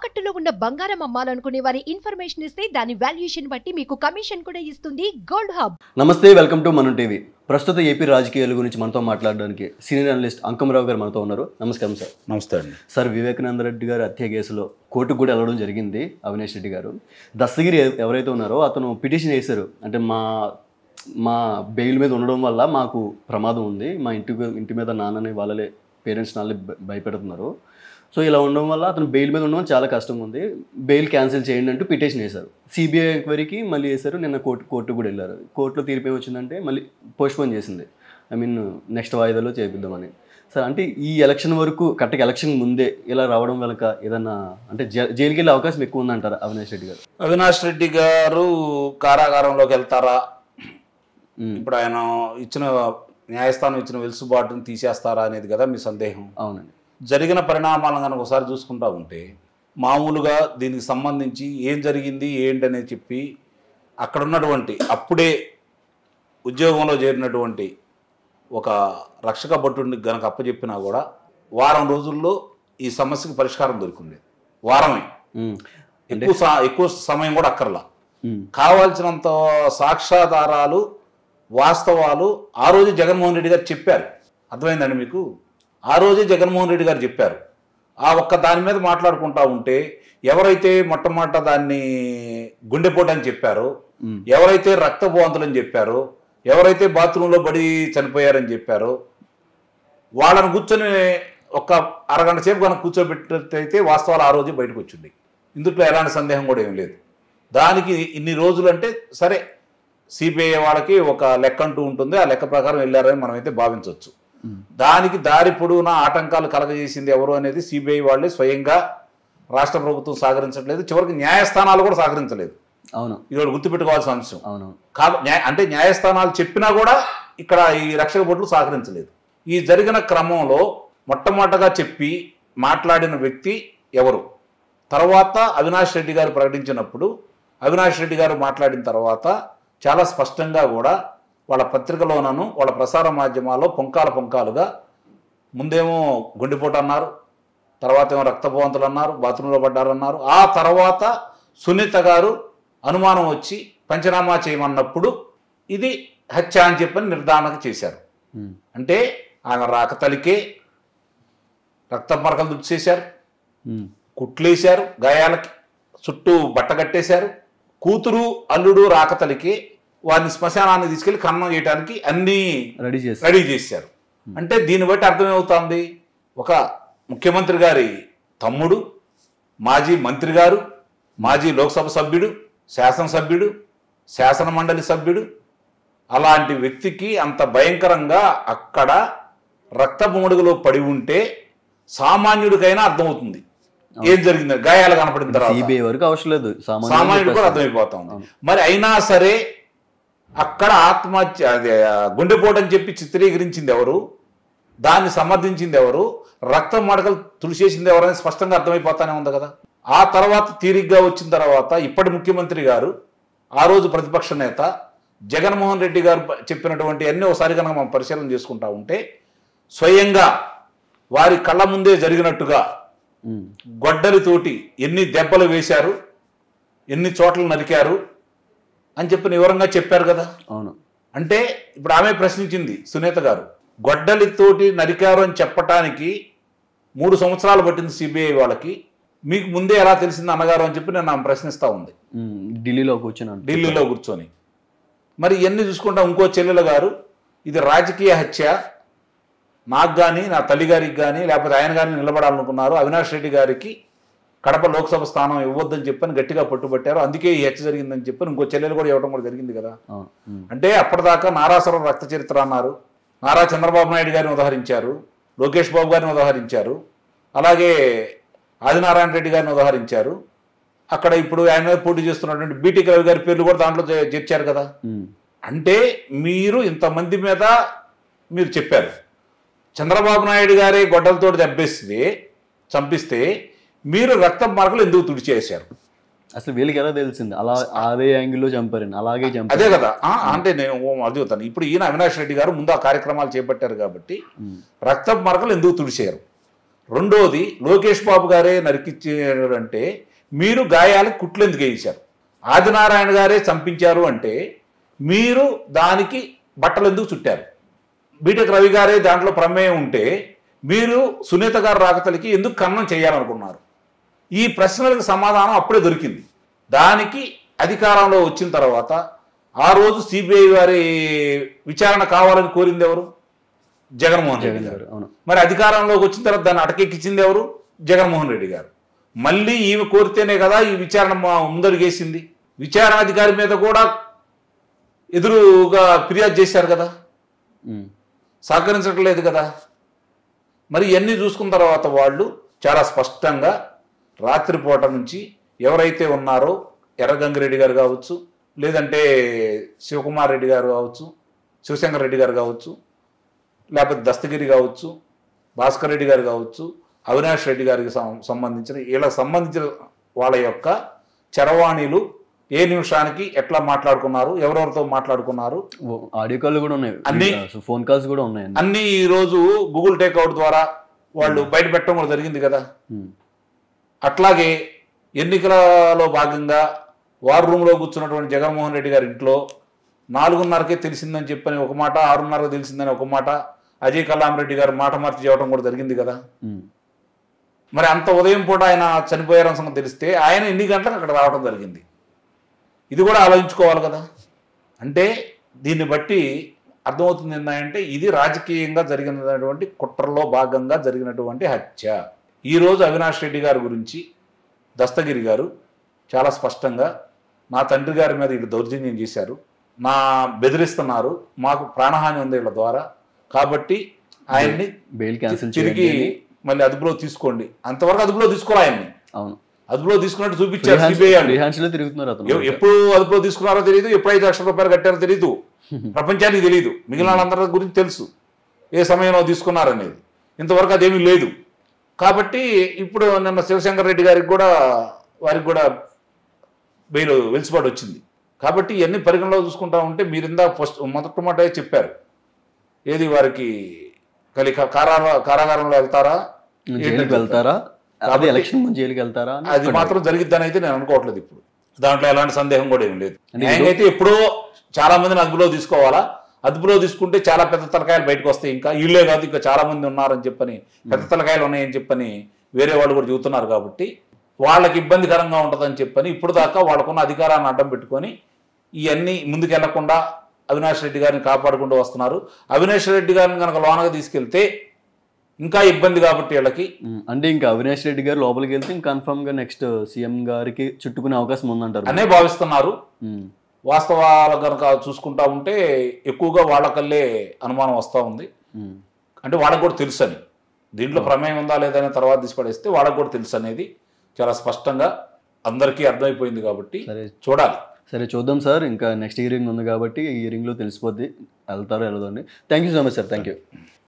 తాకట్టులో ఉన్న బంగారం అమ్మాలనుకునే వారి ఇన్ఫర్మేషన్ ఇస్తే దాని వాల్యుయేషన్ బట్టి మీకు కమిషన్ కూడా ఇస్తుంది గోల్డ్ హబ్. నమస్తే, వెల్కమ్ టు మనం టీవీ. ప్రస్తుత ఏపీ రాజకీయాల గురించి మనతో మాట్లాడడానికి సీనియర్ అనలిస్ట్ అంకమరావు గారు మనతో ఉన్నారు. నమస్కారం సార్. నమస్తే అండి. సార్, వివేకానంద రెడ్డి గారు హత్య కేసులో కోర్టుకు కూడా వెళ్ళడం జరిగింది. అవినాష్ రెడ్డి గారు దస్తగిరి ఎవరైతే ఉన్నారో అతను పిటిషన్ వేశారు. అంటే మా బెయిల్ మీద ఉండడం వల్ల మాకు ప్రమాదం ఉంది, మా ఇంటి మీద నాన్నని వాళ్ళే పేరెంట్స్ నాళ్ళే భయపెడుతున్నారు, సో ఇలా ఉండడం వల్ల అతను బెయిల్ మీద ఉండడం చాలా కష్టంగా ఉంది, బెయిల్ క్యాన్సిల్ చేయండి అంటూ పిటిషన్ వేశారు. సిబిఐ ఎంక్వైరీకి మళ్ళీ వేశారు. నిన్న కోర్టు కూడా వెళ్ళారు. కోర్టులో తీర్పు ఏమొచ్చిందంటే మళ్ళీ పోస్ట్పోన్ చేసింది. నెక్స్ట్ వాయిదాలో చేపిద్దామని. సార్, అంటే ఈ ఎలక్షన్ వరకు కరెక్ట్గా ఎలక్షన్ ముందే ఇలా రావడం వెనక ఏదన్నా అంటే జైలుకి వెళ్ళే అవకాశం ఎక్కువ ఉందంటారా అవినాష్ రెడ్డి గారు? అవినాష్ రెడ్డి గారు కారాగారంలోకి వెళ్తారా, ఇప్పుడు ఆయన ఇచ్చిన న్యాయస్థానం ఇచ్చిన వెలుసుబాటును తీసేస్తారా అనేది కదా మీ సందేహం. అవునండి. జరిగిన పరిణామాలను కనుక ఒకసారి చూసుకుంటా ఉంటే మామూలుగా దీనికి సంబంధించి ఏం జరిగింది ఏంటనే చెప్పి అక్కడ ఉన్నటువంటి అప్పుడే ఉద్యోగంలో చేరినటువంటి ఒక రక్షక భటుడిని గనక అప్పచెప్పినా కూడా వారం రోజుల్లో ఈ సమస్యకు పరిష్కారం దొరికింది. వారమే, ఎక్కువ సమయం కూడా అక్కర్లా. కావాల్సినంత సాక్ష్యాధారాలు వాస్తవాలు ఆ రోజు జగన్మోహన్ రెడ్డి గారు చెప్పారు. అర్థమైందండి మీకు? ఆ రోజే జగన్మోహన్ రెడ్డి గారు చెప్పారు. ఆ ఒక్క దాని మీద మాట్లాడుకుంటా ఉంటే ఎవరైతే మొట్టమొదట దాన్ని గుండెపోటు అని చెప్పారో, ఎవరైతే రక్తపోవంతులని చెప్పారో, ఎవరైతే బాత్రూంలో పడి చనిపోయారని చెప్పారో వాళ్ళని కూర్చొని ఒక అరగంట సేపు కనుక కూర్చోబెట్టినట్టయితే వాస్తవాలు ఆ రోజే బయటకు వచ్చింది. ఇందులో ఎలాంటి సందేహం కూడా ఏం లేదు. దానికి ఇన్ని రోజులు అంటే సరే, సిబిఐ వాళ్ళకి ఒక లెక్క అంటూ ఉంటుంది, ఆ లెక్క ప్రకారం వెళ్ళారని మనమైతే భావించవచ్చు. దానికి దారి పొడవునా ఆటంకాలు కలగజేసింది ఎవరు అనేది సిబిఐ వాళ్ళే స్వయంగా రాష్ట్ర ప్రభుత్వం సహకరించట్లేదు, చివరికి న్యాయస్థానాలు కూడా సహకరించలేదు. అవును, ఇది గుర్తుపెట్టుకోవాల్సిన అంశం. అవును. అంటే న్యాయస్థానాలు చెప్పినా కూడా ఇక్కడ ఈ రక్షక భటులు సహకరించలేదు. ఈ జరిగిన క్రమంలో మొట్టమొదటగా చెప్పి మాట్లాడిన వ్యక్తి ఎవరు? తర్వాత అవినాష్ రెడ్డి గారు ప్రకటించినప్పుడు అవినాష్ రెడ్డి గారు మాట్లాడిన తర్వాత చాలా స్పష్టంగా కూడా వాళ్ళ పత్రికలోనూ వాళ్ళ ప్రసార మాధ్యమాల్లో పొంకాలుగా ముందేమో గుండెపోటు అన్నారు, తర్వాత ఏమో రక్తపోవంతులు అన్నారు, బాత్రూంలో పడ్డారన్నారు. ఆ తర్వాత సునీత గారు అనుమానం వచ్చి పంచనామా చేయమన్నప్పుడు ఇది హత్య అని చెప్పని నిర్ధారణ చేశారు. అంటే ఆమె రాకతలికే రక్త మరకలు దుడ్డు చేశారు, కుట్లేశారు, గాయాలకి చుట్టూ బట్ట కట్టేశారు. కూతురు అల్లుడు రాకతలికి వారిని శ్మశానాన్ని తీసుకెళ్లి ఖననం చేయడానికి అన్నీ రెడీ చేశారు. అంటే దీన్ని బట్టి అర్థమవుతుంది, ఒక ముఖ్యమంత్రి గారి తమ్ముడు, మాజీ మంత్రి గారు, మాజీ లోక్సభ సభ్యుడు, శాసనసభ్యుడు, శాసన మండలి సభ్యుడు, అలాంటి వ్యక్తికి అంత భయంకరంగా అక్కడ రక్తమడుగులో పడి ఉంటే సామాన్యుడికైనా అర్థమవుతుంది ఏం జరిగింది. గాయాలు కనపడిన తర్వాత సామాన్యుడు కూడా అర్థమైపోతా ఉంది. మరి అయినా సరే అక్కడ ఆత్మహత్య గుండెపోటు అని చెప్పి చిత్రీకరించింది ఎవరు, దాన్ని సమర్థించింది ఎవరు, రక్తం మడకలు తుడిచేసింది ఎవరు అనేది స్పష్టంగా అర్థమైపోతానే ఉంది కదా. ఆ తర్వాత తీరిగ్గా వచ్చిన తర్వాత ఇప్పటి ముఖ్యమంత్రి గారు, ఆ రోజు ప్రతిపక్ష నేత జగన్మోహన్ రెడ్డి గారు చెప్పినటువంటి అన్నీ ఒకసారి కనుక మనం పరిశీలన చేసుకుంటా ఉంటే స్వయంగా వారి కళ్ళ ముందే జరిగినట్టుగా గొడ్డలితోటి ఎన్ని దెబ్బలు వేశారు, ఎన్ని చోట్ల నరికారు అని చెప్పి వివరంగా చెప్పారు కదా. అవును. అంటే ఇప్పుడు ఆమె ప్రశ్నించింది సునీత గారు, గొడ్డలితోటి నరికారు అని చెప్పటానికి 3 సంవత్సరాలు పట్టింది సిబిఐ వాళ్ళకి, మీకు ముందే ఎలా తెలిసింది అన్నగారు అని చెప్పి నేను ఆమె ప్రశ్నిస్తూ ఉంది ఢిల్లీలో కూర్చొని. మరి ఇవన్నీ చూసుకుంటా ఇంకో చెల్లెల గారు, ఇది రాజకీయ హత్య, నాకు కానీ నా తల్లి గారికి కానీ లేకపోతే ఆయన కానీ నిలబడాలనుకున్నారు, అవినాష్ రెడ్డి గారికి కడప లోక్సభ స్థానం ఇవ్వద్దని చెప్పని గట్టిగా పట్టుబట్టారు, అందుకే ఈ హత్య జరిగిందని చెప్పని ఇంకో చెల్లెలు కూడా ఇవ్వడం కూడా జరిగింది కదా. అంటే అప్పటిదాకా నారాసురం రక్త చరిత్ర అన్నారు, నారా చంద్రబాబు నాయుడు గారిని ఉదాహరించారు, లోకేష్ బాబు గారిని ఉదాహరించారు, అలాగే ఆదినారాయణ రెడ్డి గారిని ఉదాహరించారు, అక్కడ ఇప్పుడు ఆయన మీద పోటీ చేస్తున్నటువంటి బీటీ రవి గారి పేర్లు కూడా దాంట్లో చేర్చారు కదా. అంటే మీరు ఇంతమంది మీద మీరు చెప్పారు, చంద్రబాబు నాయుడు గారి గొడ్డలతో చంపిస్తే మీరు రక్త మార్కులు ఎందుకు తుడిచేశారు? అసలు వీళ్ళకి ఎలా తెలిసింది అలా అదే యాంగిల్లో చంపారండి, అలాగే చంపారు. అదే కదా. అంటే నేను అడుగుతాను, ఇప్పుడు ఈయన అవినాష్ రెడ్డి గారు ముందు ఆ కార్యక్రమాలు చేపట్టారు కాబట్టి రక్త మార్కులు ఎందుకు తుడిచారు? రెండోది లోకేష్ బాబు గారే నరికిచ్చారు అంటే మీరు గాయాలకు కుట్లు ఎందుకు వేయించారు? ఆదినారాయణ గారే చంపించారు అంటే మీరు దానికి బట్టలు ఎందుకు చుట్టారు? బీటెక్ రవి గారే దాంట్లో ప్రమేయం ఉంటే మీరు సునీత గారు రాకతలికి ఎందుకు ఖననం చేయాలనుకున్నారు? ఈ ప్రశ్నలకు సమాధానం అప్పుడే దొరికింది. దానికి అధికారంలో వచ్చిన తర్వాత ఆ రోజు సిబిఐ వారి విచారణ కావాలని కోరింది ఎవరు? జగన్మోహన్ రెడ్డి గారు. మరి అధికారంలోకి వచ్చిన తర్వాత దాన్ని అటకెక్కించింది ఎవరు? జగన్మోహన్ రెడ్డి గారు. మళ్ళీ ఈమె కోరితేనే కదా ఈ విచారణ ముందడుగేసింది. విచారణాధికారి మీద కూడా ఎదురుగా ఫిర్యాదు చేశారు కదా, సహకరించట్లేదు కదా. మరి ఇవన్నీ చూసుకున్న తర్వాత వాళ్ళు చాలా స్పష్టంగా రాత్రిపూట నుంచి ఎవరైతే ఉన్నారో ఎర్రగంగిరెడ్డి గారు కావచ్చు, లేదంటే శివకుమార్ రెడ్డి గారు కావచ్చు, శివశంకర్ రెడ్డి గారు కావచ్చు, లేకపోతే దస్తగిరి కావచ్చు, భాస్కర్ రెడ్డి గారు కావచ్చు, అవినాష్ రెడ్డి గారికి సంబంధించిన వీళ్ళకి సంబంధించిన వాళ్ళ యొక్క చరవాణీలు ఏ నిమిషానికి ఎట్లా మాట్లాడుకున్నారు, ఎవరెవరితో మాట్లాడుకున్నారు, ఆడియో కాల్ కూడా ఉన్నాయి, అన్ని ఫోన్ కాల్స్ కూడా ఉన్నాయి, అన్ని ఈ రోజు గూగుల్ టేక్అవుట్ ద్వారా వాళ్ళు బయట పెట్టడం కూడా జరిగింది కదా. అట్లాగే ఎన్నికలలో భాగంగా వార్ రూమ్లో కూర్చున్నటువంటి జగన్మోహన్ రెడ్డి గారి ఇంట్లో 4:30కే తెలిసిందని చెప్పని ఒక మాట, 6:30కు తెలిసిందని ఒక మాట, అజయ్ కల్లాం రెడ్డి గారు మాట మార్చి చేయడం కూడా జరిగింది కదా. మరి అంత ఉదయం పూట ఆయన చనిపోయారని సంగతి తెలిస్తే ఆయన ఎన్ని గంటలకు అక్కడ రావడం జరిగింది? ఇది కూడా ఆలోచించుకోవాలి కదా. అంటే దీన్ని బట్టి అర్థమవుతుంది ఏంటంటే ఇది రాజకీయంగా జరిగినటువంటి కుట్రలో భాగంగా జరిగినటువంటి హత్య. ఈరోజు అవినాష్ రెడ్డి గారి గురించి దస్తగిరి గారు చాలా స్పష్టంగా నా తండ్రి గారి మీద వీళ్ళు దౌర్జన్యం చేశారు, నా బెదిరిస్తున్నారు, మాకు ప్రాణహాని ఉంది వీళ్ళ ద్వారా, కాబట్టి ఆయన్ని తిరిగి మళ్ళీ అదుపులో తీసుకోండి. అంతవరకు అదుపులో తీసుకోవాలి ఆయన్ని. అవును, అదుపులో తీసుకున్నట్టు చూపించారు సిబిఐ. ఎప్పుడు అదుపులో తీసుకున్నారో తెలియదు, ఎప్పుడు 5 లక్షల రూపాయలు కట్టారో తెలియదు, ప్రపంచానికి తెలియదు, మిగిలిన వాళ్ళందరి గురించి తెలుసు ఏ సమయంలో తీసుకున్నారనేది. ఇంతవరకు అదేమీ లేదు. కాబట్టి ఇప్పుడు నిన్న శివశంకర్ రెడ్డి గారికి కూడా వారికి కూడా బెయిల్ వెలుసుబాటు వచ్చింది. కాబట్టి ఇవన్నీ పరిగణలో చూసుకుంటా ఉంటే మీరు ఇందా మొదటి మాట చెప్పారు, ఏది వారికి కారాగారంలో వెళ్తారా, అది మాత్రం జరిగిద్దని అయితే నేను అనుకోవట్లేదు. ఇప్పుడు దాంట్లో ఎలాంటి సందేహం కూడా ఏం లేదు. అయితే ఎప్పుడో చాలా మందిని అదుపులో తీసుకోవాలా, అదుపులో తీసుకుంటే చాలా పెద్ద తలకాయలు బయటకు వస్తాయి. ఇంకా వీళ్ళే కాదు, ఇంకా చాలా మంది ఉన్నారని చెప్పని, పెద్ద తలకాయలు ఉన్నాయని చెప్పని వేరే వాళ్ళు కూడా చెబుతున్నారు. కాబట్టి వాళ్ళకి ఇబ్బందికరంగా ఉంటుందని చెప్పని ఇప్పుడు దాకా వాళ్ళకున్న అధికారాన్ని అడ్డం పెట్టుకొని ఇవన్నీ ముందుకు వెళ్లకుండా అవినాష్ రెడ్డి గారిని కాపాడుకుంటూ వస్తున్నారు. అవినాష్ రెడ్డి గారిని కనుక లోనగా తీసుకెళ్తే ఇంకా ఇబ్బంది కాబట్టి వీళ్ళకి. అంటే ఇంకా అవినాష్ రెడ్డి గారు లోపలికి వెళ్తే ఇంకా కన్ఫర్మ్ గా నెక్స్ట్ సీఎం గారికి చుట్టుకునే అవకాశం ఉందంటారు అనే భావిస్తున్నారు. వాస్తవాలు కనుక చూసుకుంటా ఉంటే ఎక్కువగా వాళ్ళకల్లే అనుమానం వస్తూ ఉంది. అంటే వాళ్ళకు కూడా తెలుసు అని, దీంట్లో ప్రమేయం ఉందా లేదనే తర్వాత తీసిపడేస్తే వాళ్ళకు కూడా తెలుసు అనేది చాలా స్పష్టంగా అందరికీ అర్థమైపోయింది. కాబట్టి చూడాలి. సరే చూద్దాం సార్, ఇంకా నెక్స్ట్ హియరింగ్ ఉంది కాబట్టి ఈ హియరింగ్లో తెలిసిపోద్ది వెళ్తారో వెళ్ళదండి. Thank you so much sir. Thank you.